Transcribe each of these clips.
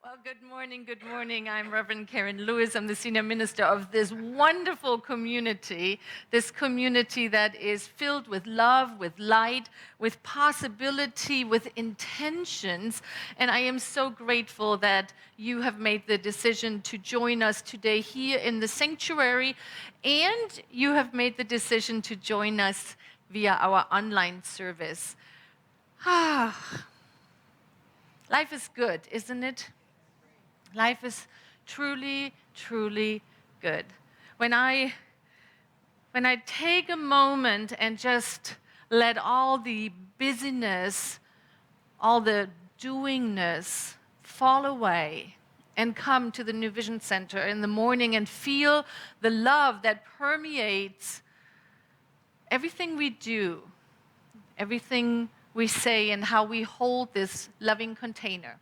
Well, good morning, good morning. I'm Reverend Karen Lewis. I'm the senior minister of this wonderful community, this community that is filled with love, with light, with possibility, with intentions. And I am so grateful that you have made the decision to join us today here in the sanctuary, and you have made the decision to join us via our online service. Life is good, isn't it? Life is truly, truly good. When I take a moment and just let all the busyness, all the doingness fall away and come to the New Vision Center in the morning and feel the love that permeates everything we do, everything we say, and how we hold this loving container,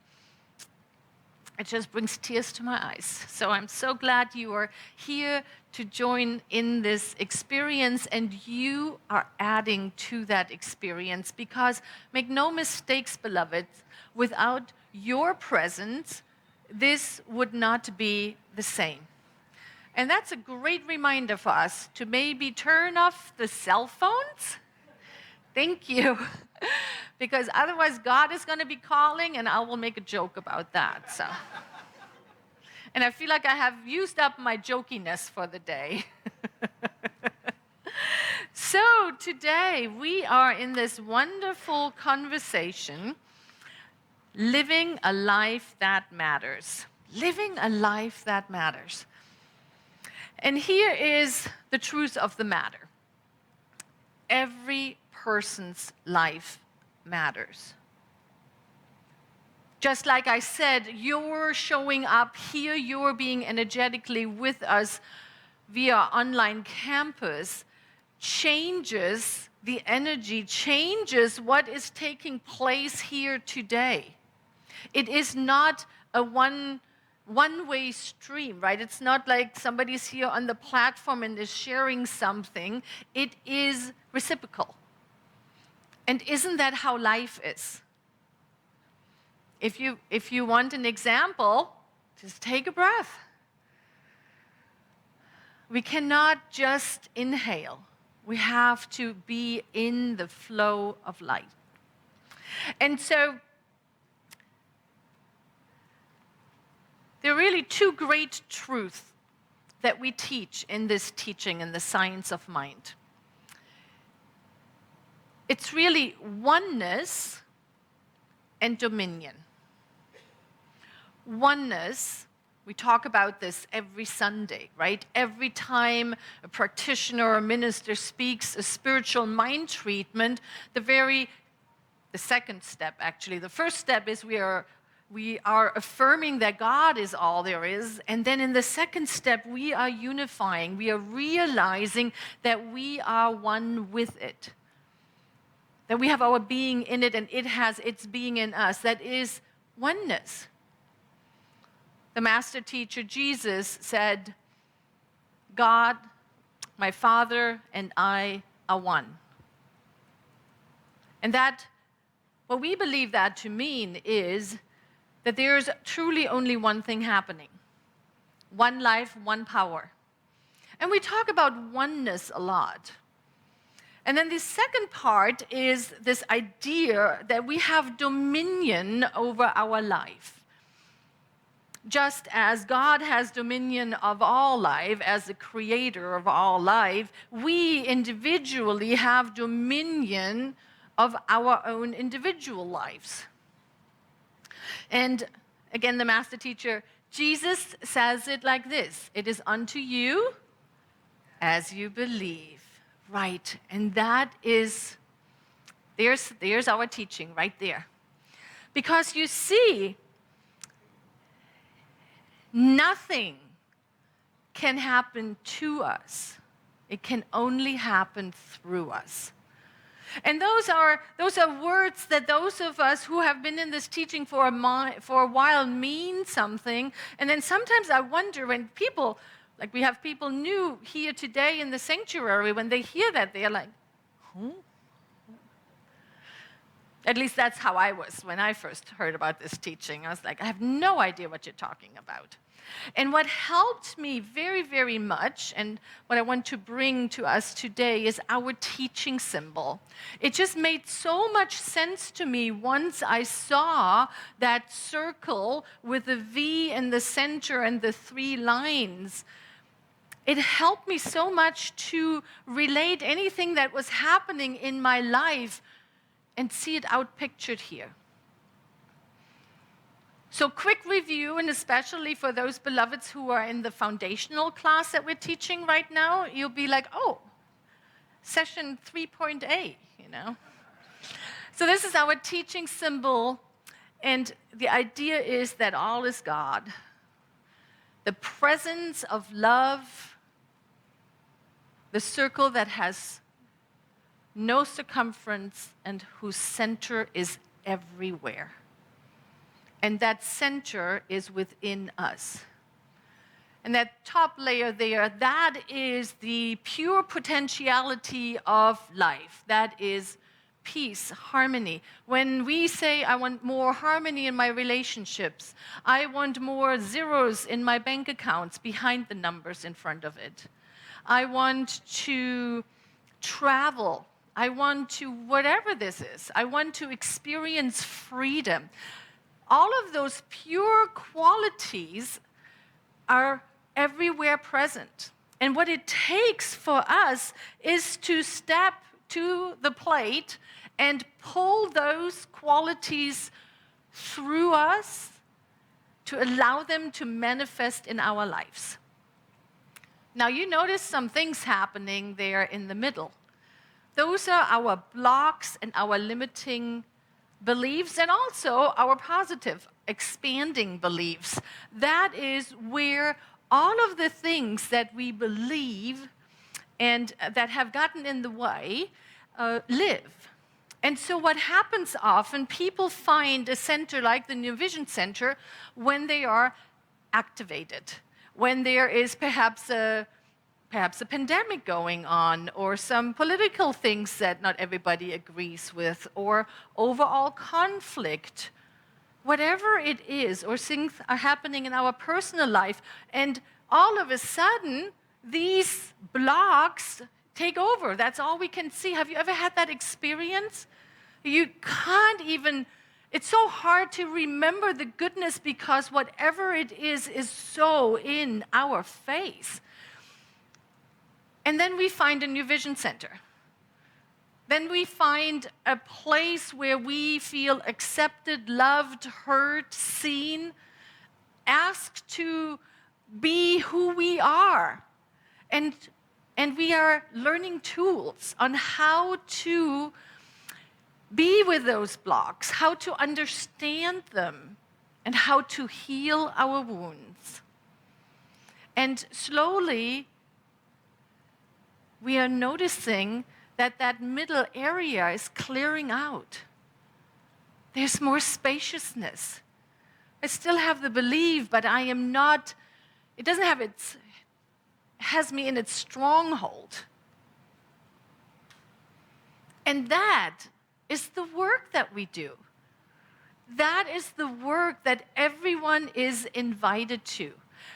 it just brings tears to my eyes. So I'm so glad you are here to join in this experience, and you are adding to that experience, because make no mistakes, beloved, without your presence, this would not be the same. And that's a great reminder for us to maybe turn off the cell phones. Thank you. Because otherwise God is going to be calling and I will make a joke about that. So. And I feel like I have used up my jokiness for the day. So today we are in this wonderful conversation, living a life that matters. Living a life that matters. And here is the truth of the matter. Every person's life matters. Just like I said, you're showing up here, you're being energetically with us via online campus, changes the energy, changes what is taking place here today. It is not a one-way stream, right? It's not like somebody's here on the platform and is sharing something. It is reciprocal. And isn't that how life is? If you want an example, just take a breath. We cannot just inhale. We have to be in the flow of light. And so there are really two great truths that we teach in this teaching in the science of mind. It's really oneness and dominion. Oneness, we talk about this every Sunday, right? Every time a practitioner or a minister speaks a spiritual mind treatment, the second step, actually. The first step is we are affirming that God is all there is. And then in the second step, we are unifying. We are realizing that we are one with it. That we have our being in it and it has its being in us. That is oneness. The master teacher, Jesus, said, God, my Father, and I are one. And that, what we believe that to mean is that there is truly only one thing happening. One life, one power. And we talk about oneness a lot. And then the second part is this idea that we have dominion over our life. Just as God has dominion of all life, as the creator of all life, we individually have dominion of our own individual lives. And again, the master teacher, Jesus, says it like this: it is unto you as you believe. Right, and that is, there's our teaching right there. Because you see, nothing can happen to us. It can only happen through us. And those are words that those of us who have been in this teaching for a while mean something. And then sometimes I wonder when people, like we have people new here today in the sanctuary, when they hear that, they're like, huh? At least that's how I was when I first heard about this teaching. I was like, I have no idea what you're talking about. And what helped me very, very much, and what I want to bring to us today, is our teaching symbol. It just made so much sense to me once I saw that circle with the V in the center and the 3 lines. It helped me so much to relate anything that was happening in my life and see it outpictured here. So quick review, and especially for those beloveds who are in the foundational class that we're teaching right now, you'll be like, oh, session 3.8, So this is our teaching symbol, and the idea is that all is God. The presence of love, the circle that has no circumference and whose center is everywhere. And that center is within us. And that top layer there, that is the pure potentiality of life. That is peace, harmony. When we say, I want more harmony in my relationships, I want more zeros in my bank accounts behind the numbers in front of it. I want to travel. I want to, whatever this is, I want to experience freedom. All of those pure qualities are everywhere present. And what it takes for us is to step to the plate and pull those qualities through us to allow them to manifest in our lives. Now, you notice some things happening there in the middle. Those are our blocks and our limiting beliefs, and also our positive, expanding beliefs. That is where all of the things that we believe and that have gotten in the way live. And so what happens often, people find a center like the New Vision Center when they are activated, when there is perhaps a pandemic going on, or some political things that not everybody agrees with, or overall conflict, whatever it is, or things are happening in our personal life, and all of a sudden, these blocks take over. That's all we can see. Have you ever had that experience? You can't even, it's so hard to remember the goodness because whatever it is so in our face. And then we find a New Vision Center. Then we find a place where we feel accepted, loved, heard, seen, asked to be who we are. And we are learning tools on how to be with those blocks, how to understand them, and how to heal our wounds. And slowly, we are noticing that middle area is clearing out. There's more spaciousness. I still have the belief, but I am not, it doesn't have has me in its stronghold. And that is the work that we do. That is the work that everyone is invited to.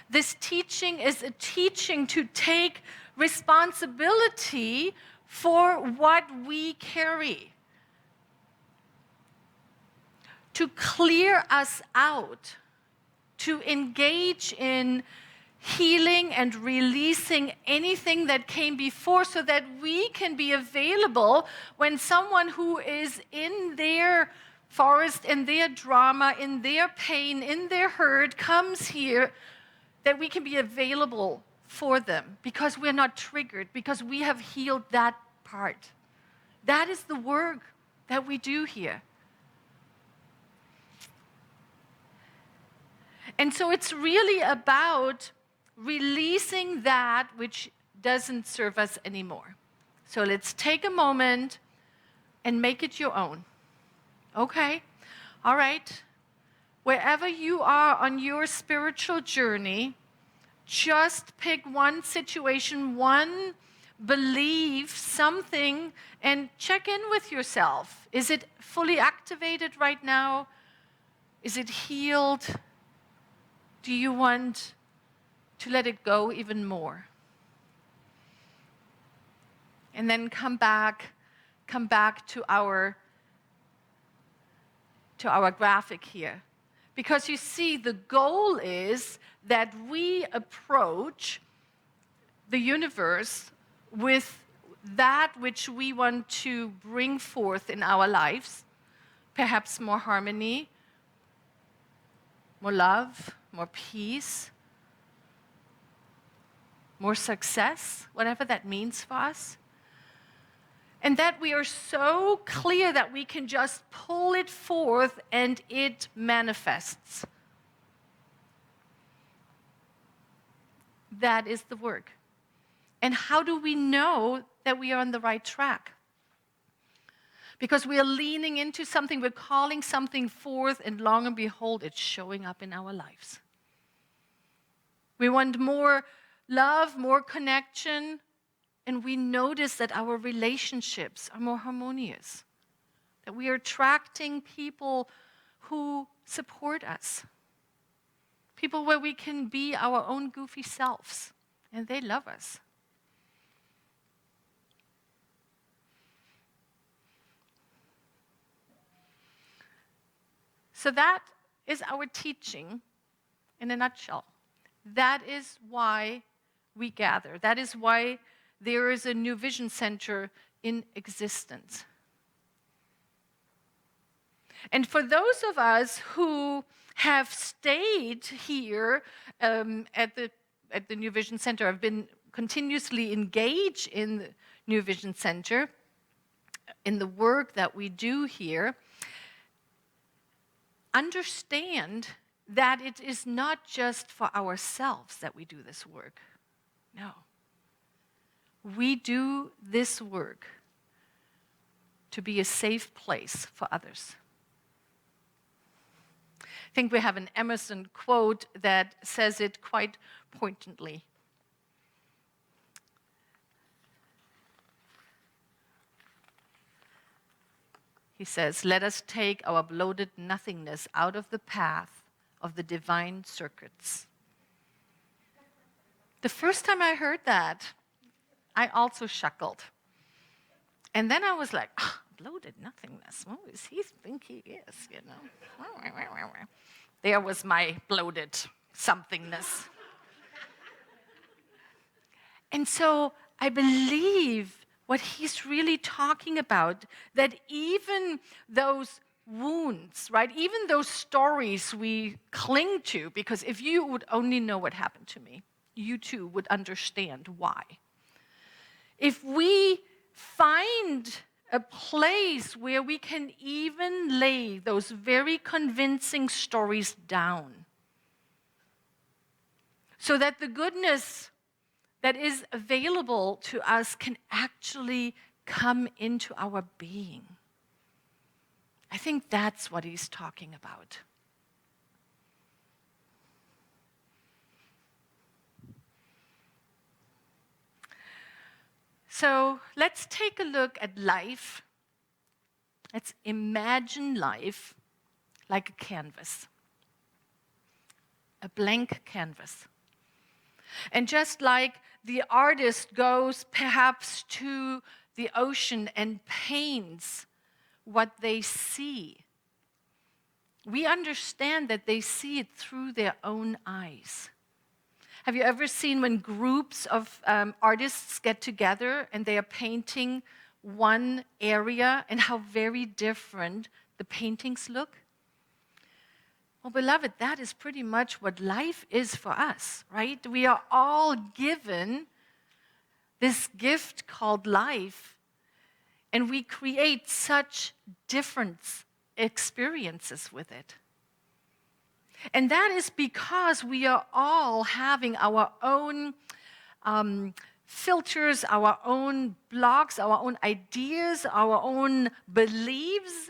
This teaching is a teaching to take responsibility for what we carry, to clear us out, to engage in healing and releasing anything that came before so that we can be available when someone who is in their forest, in their drama, in their pain, in their hurt comes here, that we can be available for them because we're not triggered, because we have healed that part. That is the work that we do here. And so it's really about releasing that which doesn't serve us anymore. So let's take a moment and make it your own. Okay? All right. Wherever you are on your spiritual journey, just pick one situation, one believe something and check in with yourself. Is it fully activated right now? Is it healed? Do you want to let it go even more? And then come back to our graphic here. Because you see, the goal is that we approach the universe with that which we want to bring forth in our lives, perhaps more harmony, more love, more peace, more success, whatever that means for us. And that we are so clear that we can just pull it forth and it manifests. That is the work. And how do we know that we are on the right track? Because we are leaning into something, we're calling something forth, and long and behold, it's showing up in our lives. We want more love, more connection, and we notice that our relationships are more harmonious, that we are attracting people who support us, people where we can be our own goofy selves, and they love us. So that is our teaching in a nutshell. That is why we gather. That is why there is a New Vision Center in existence. And for those of us who have stayed here at the New Vision Center, have been continuously engaged in the New Vision Center, in the work that we do here, understand that it is not just for ourselves that we do this work. No. We do this work to be a safe place for others. I think we have an Emerson quote that says it quite poignantly. He says, "Let us take our bloated nothingness out of the path of the divine circuits." The first time I heard that, I also chuckled. And then I was like, bloated nothingness. What does he think he is, you know? There was my bloated somethingness. And so I believe what he's really talking about, that even those wounds, right, even those stories we cling to, because if you would only know what happened to me, you too would understand why. If we find a place where we can even lay those very convincing stories down, so that the goodness that is available to us can actually come into our being. I think that's what he's talking about. So let's take a look at life. Let's imagine life like a canvas, a blank canvas. And just like the artist goes perhaps to the ocean and paints what they see, we understand that they see it through their own eyes. Have you ever seen when groups of artists get together and they are painting one area and how very different the paintings look? Well, beloved, that is pretty much what life is for us, right? We are all given this gift called life, and we create such different experiences with it. And that is because we are all having our own filters, our own blocks, our own ideas, our own beliefs.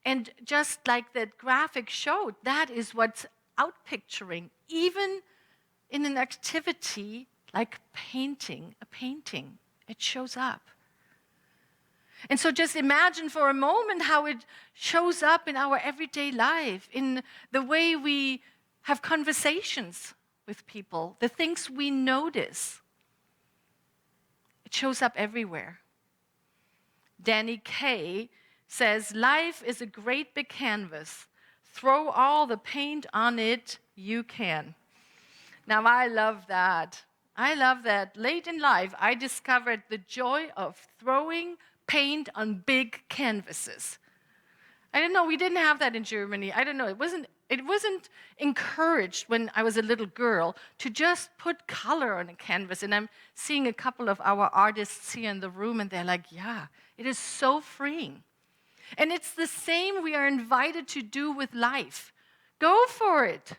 And just like that graphic showed, that is what's outpicturing, even in an activity like painting a painting. It shows up. And so just imagine for a moment how it shows up in our everyday life, in the way we have conversations with people, the things we notice. It shows up everywhere. Danny Kaye says, life is a great big canvas. Throw all the paint on it you can. Now, I love that. I love that. Late in life, I discovered the joy of throwing paint on big canvases. I didn't know, we didn't have that in Germany. I don't know, it wasn't encouraged when I was a little girl to just put color on a canvas. And I'm seeing a couple of our artists here in the room, and they're like, yeah, it is so freeing. And it's the same we are invited to do with life. Go for it.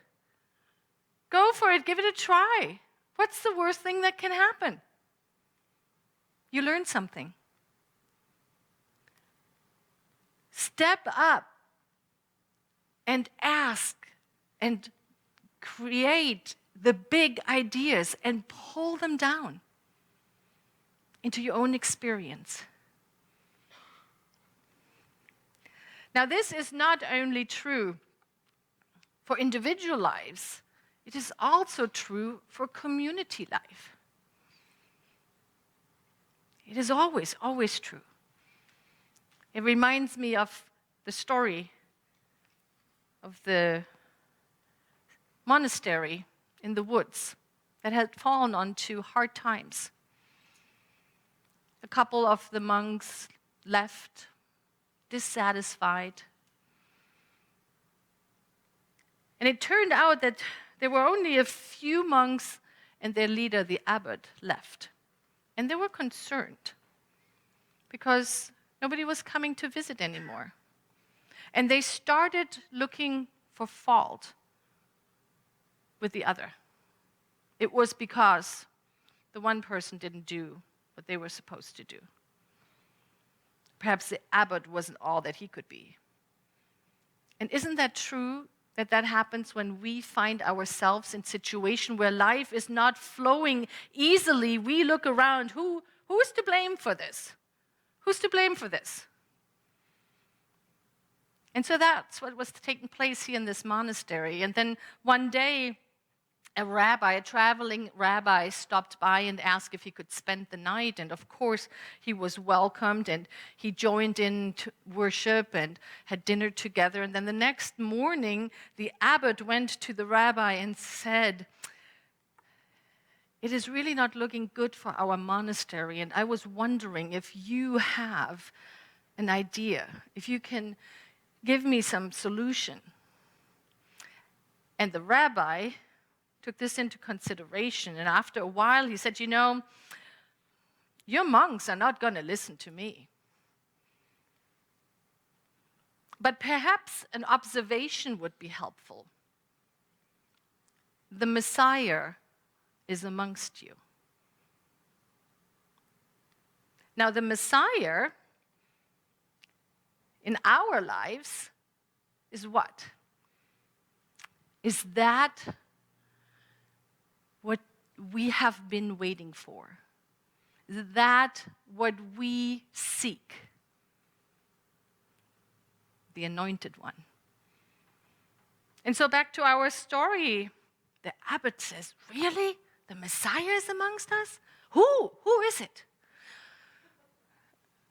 Go for it. Give it a try. What's the worst thing that can happen? You learn something. Step up and ask and create the big ideas and pull them down into your own experience. Now, this is not only true for individual lives, it is also true for community life. It is always, always true. It reminds me of the story of the monastery in the woods that had fallen onto hard times. A couple of the monks left, dissatisfied. And it turned out that there were only a few monks and their leader, the abbot, left. And they were concerned because nobody was coming to visit anymore. And they started looking for fault with the other. It was because the one person didn't do what they were supposed to do. Perhaps the abbot wasn't all that he could be. And isn't that true that that happens when we find ourselves in a situation where life is not flowing easily? We look around, who is to blame for this? Who's to blame for this? And so that's what was taking place here in this monastery. And then one day, a traveling rabbi, stopped by and asked if he could spend the night. And of course, he was welcomed, and he joined in to worship and had dinner together. And then the next morning, the abbot went to the rabbi and said, "It is really not looking good for our monastery, and I was wondering if you have an idea, if you can give me some solution." And the rabbi took this into consideration, and after a while he said, your monks are not going to listen to me. But perhaps an observation would be helpful. The Messiah is amongst you. Now, the Messiah in our lives is what? Is that what we have been waiting for? Is that what we seek? The anointed one. And so back to our story, the abbot says, "Really? The Messiah is amongst us? Who? Who is it?"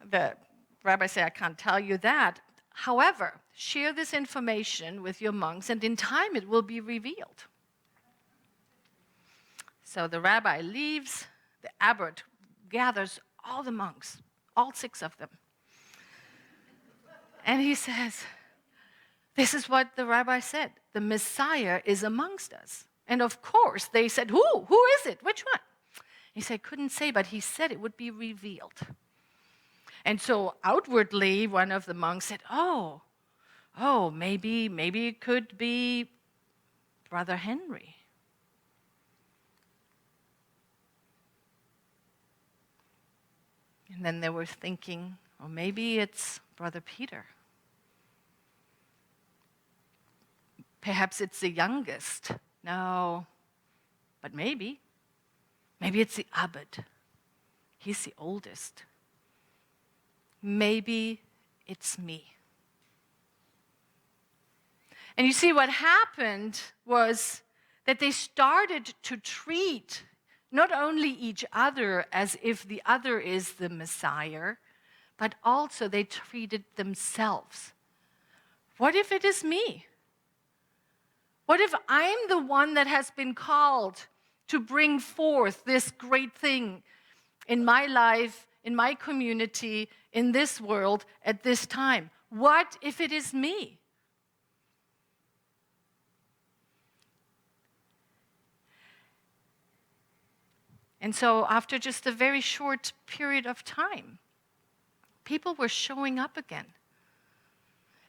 The rabbi said, "I can't tell you that. However, share this information with your monks, and in time it will be revealed." So the rabbi leaves, the abbot gathers all the monks, all 6 of them. And he says, this is what the rabbi said, the Messiah is amongst us. And of course, they said, who? Who is it? Which one? He said, couldn't say, but he said it would be revealed. And so outwardly, one of the monks said, oh, maybe it could be Brother Henry. And then they were thinking, or maybe it's Brother Peter. Perhaps it's the youngest. No, but maybe. Maybe it's the abbot. He's the oldest. Maybe it's me. And you see, what happened was that they started to treat not only each other as if the other is the Messiah, but also they treated themselves. What if it is me? What if I'm the one that has been called to bring forth this great thing in my life, in my community, in this world, at this time? What if it is me? And so after just a very short period of time, people were showing up again.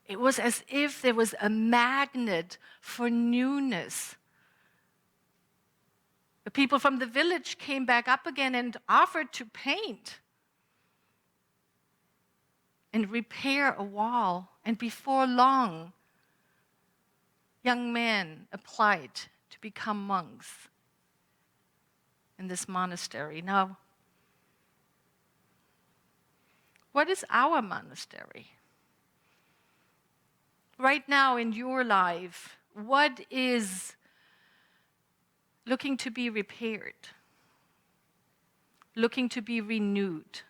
It was as if there was a magnet for newness. The people from the village came back up again and offered to paint and repair a wall. And before long, young men applied to become monks in this monastery. Now, what is our monastery? Right now in your life, what is looking to be repaired, looking to be renewed?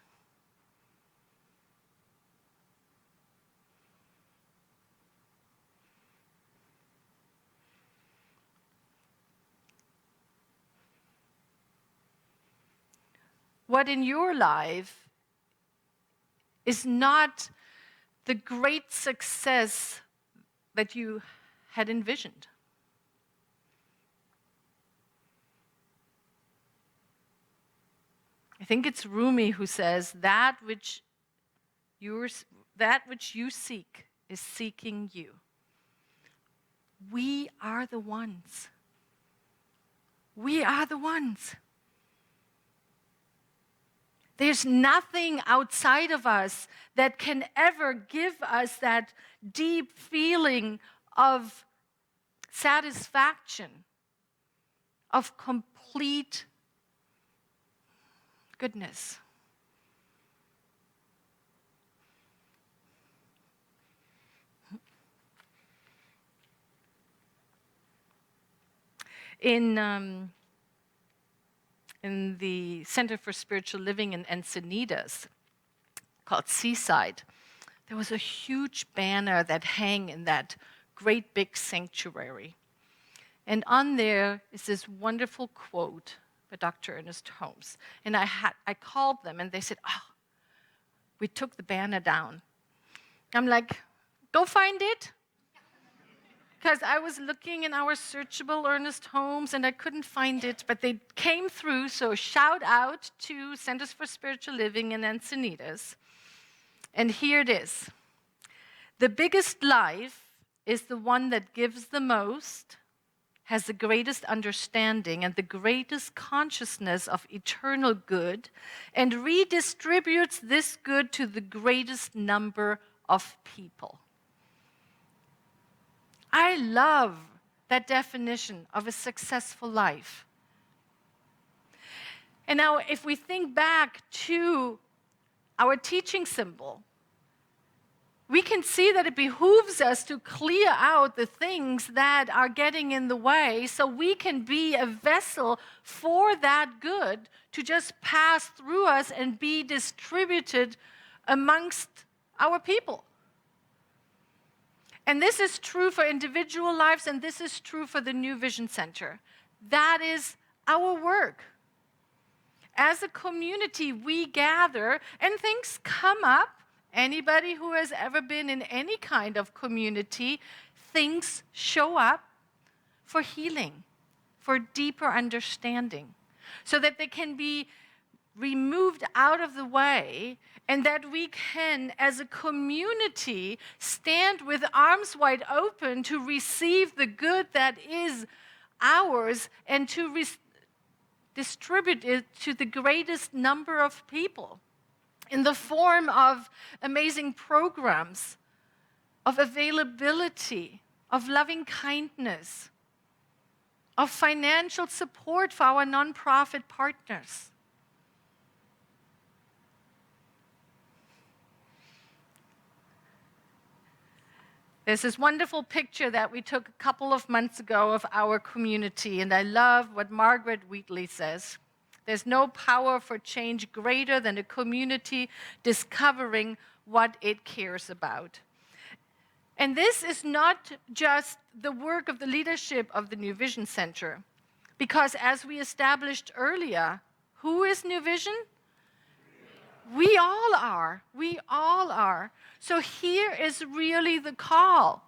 What in your life is not the great success that you had envisioned? I think it's Rumi who says, that which you seek is seeking you. We are the ones. We are the ones. There's nothing outside of us that can ever give us that deep feeling of satisfaction, of complete goodness. In the Center for Spiritual Living in Encinitas, called Seaside, there was a huge banner that hung in that great big sanctuary. And on there is this wonderful quote by Dr. Ernest Holmes. And I called them and they said, oh, we took the banner down. I'm like, go find it. Because I was looking in our searchable Ernest Holmes and I couldn't find it, but they came through, so shout out to Centers for Spiritual Living in Encinitas. And here it is. The biggest life is the one that gives the most, has the greatest understanding and the greatest consciousness of eternal good, and redistributes this good to the greatest number of people. I love that definition of a successful life. And now, if we think back to our teaching symbol, we can see that it behooves us to clear out the things that are getting in the way so we can be a vessel for that good to just pass through us and be distributed amongst our people. And this is true for individual lives, and this is true for the New Vision Center. That is our work. As a community, we gather, and things come up. Anybody who has ever been in any kind of community, things show up for healing, for deeper understanding, so that they can be removed out of the way, and that we can, as a community, stand with arms wide open to receive the good that is ours and to distribute it to the greatest number of people in the form of amazing programs, of availability, of loving kindness, of financial support for our nonprofit partners. There's this wonderful picture that we took a couple of months ago of our community, and I love what Margaret Wheatley says. There's no power for change greater than a community discovering what it cares about. And this is not just the work of the leadership of the New Vision Center, because as we established earlier, who is New Vision? We all are. We all are. So here is really the call.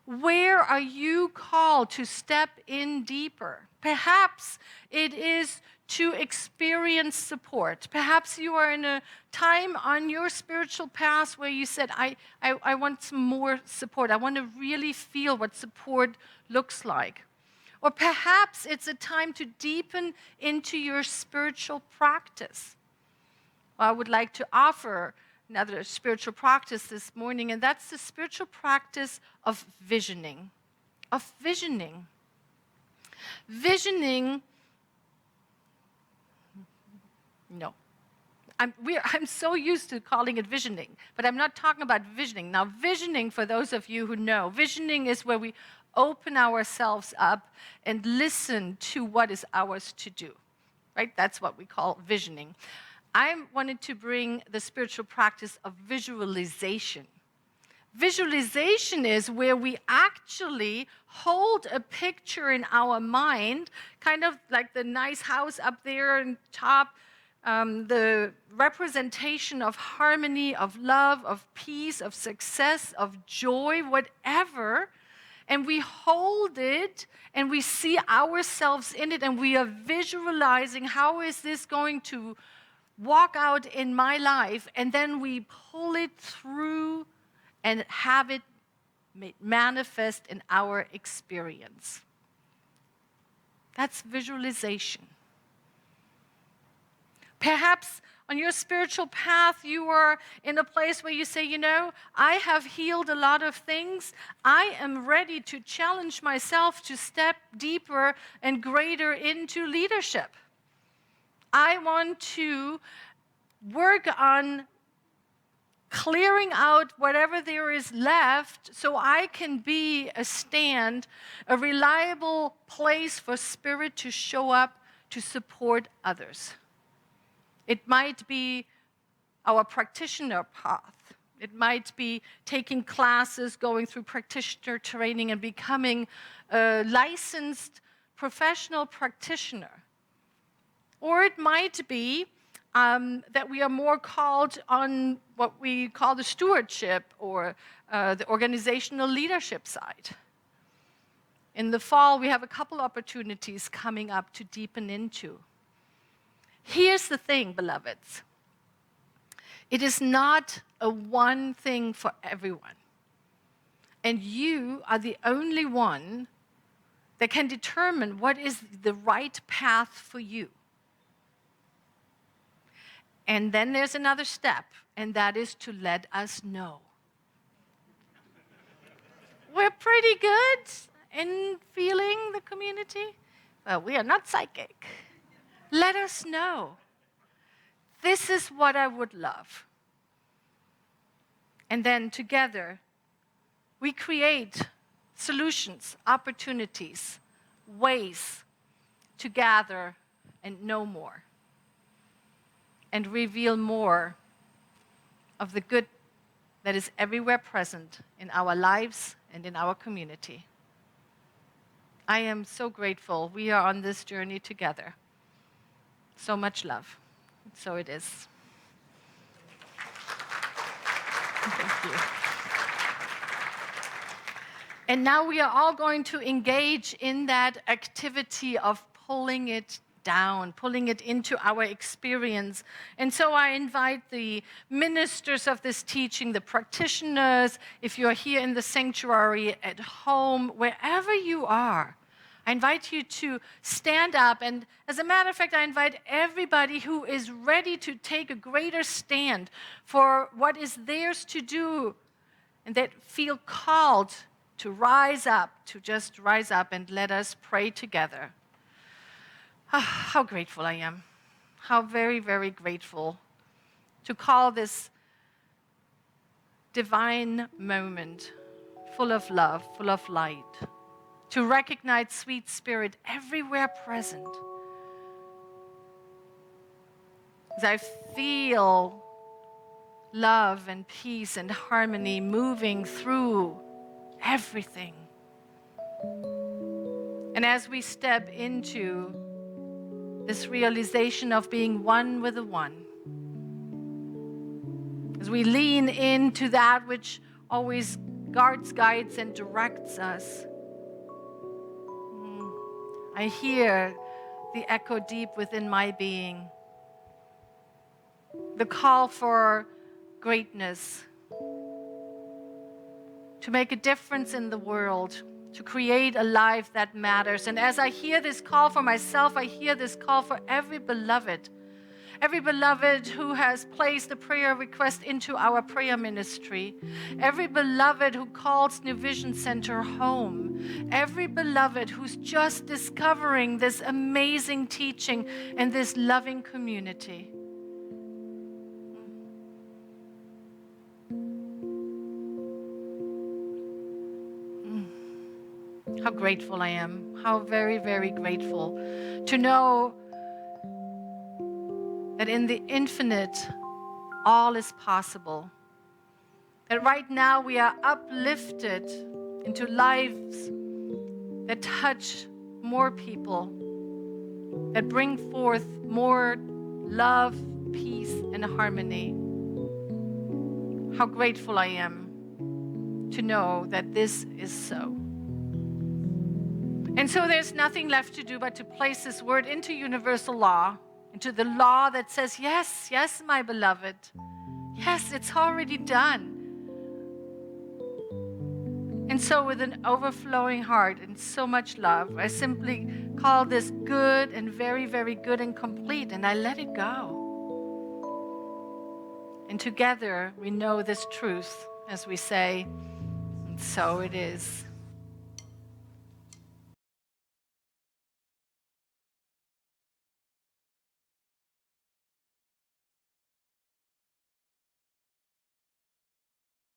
Where are you called to step in deeper? Perhaps it is to experience support. Perhaps you are in a time on your spiritual path where you said, I want some more support. I want to really feel what support looks like. Or perhaps it's a time to deepen into your spiritual practice. I would like to offer another spiritual practice this morning, and that's the spiritual practice of visioning. Of visioning. Visioning, no. I'm so used to calling it visioning, but I'm not talking about visioning. Now, visioning, for those of you who know, visioning is where we open ourselves up and listen to what is ours to do, right? That's what we call visioning. I wanted to bring the spiritual practice of visualization. Visualization is where we actually hold a picture in our mind, kind of like the nice house up there on top, the representation of harmony, of love, of peace, of success, of joy, whatever, and we hold it and we see ourselves in it and we are visualizing how is this going to walk out in my life, and then we pull it through and have it manifest in our experience. That's visualization. Perhaps on your spiritual path, you are in a place where you say, you know, I have healed a lot of things. I am ready to challenge myself to step deeper and greater into leadership. I want to work on clearing out whatever there is left so I can be a stand, a reliable place for spirit to show up to support others. It might be our practitioner path. It might be taking classes, going through practitioner training and becoming a licensed professional practitioner. Or it might be that we are more called on what we call the stewardship or the organizational leadership side. In the fall, we have a couple opportunities coming up to deepen into. Here's the thing, beloveds. It is not a one thing for everyone. And you are the only one that can determine what is the right path for you. And then there's another step, and that is to let us know. We're pretty good in feeling the community. Well, we are not psychic. Let us know. This is what I would love. And then together, we create solutions, opportunities, ways to gather and know more. And reveal more of the good that is everywhere present in our lives and in our community. I am so grateful we are on this journey together. So much love. So it is. Thank you. And now we are all going to engage in that activity of pulling it down, pulling it into our experience. And so I invite the ministers of this teaching, the practitioners, if you're here in the sanctuary, at home, wherever you are, I invite you to stand up. And as a matter of fact, I invite everybody who is ready to take a greater stand for what is theirs to do and that feel called to rise up, to just rise up and let us pray together. How grateful I am. How very, very grateful to call this divine moment full of love, full of light, to recognize sweet spirit everywhere present. As I feel love and peace and harmony moving through everything. And as we step into this realization of being one with the one, as we lean into that which always guards, guides, and directs us, I hear the echo deep within my being. The call for greatness, to make a difference in the world, to create a life that matters. And as I hear this call for myself, I hear this call for every beloved who has placed a prayer request into our prayer ministry, every beloved who calls New Vision Center home, every beloved who's just discovering this amazing teaching and this loving community. How grateful I am, how very, very grateful to know that in the infinite, all is possible. That right now we are uplifted into lives that touch more people, that bring forth more love, peace, and harmony. How grateful I am to know that this is so. And so there's nothing left to do but to place this word into universal law, into the law that says, yes, yes, my beloved. Yes, it's already done. And so with an overflowing heart and so much love, I simply call this good and very, very good and complete, and I let it go. And together we know this truth as we say, and so it is.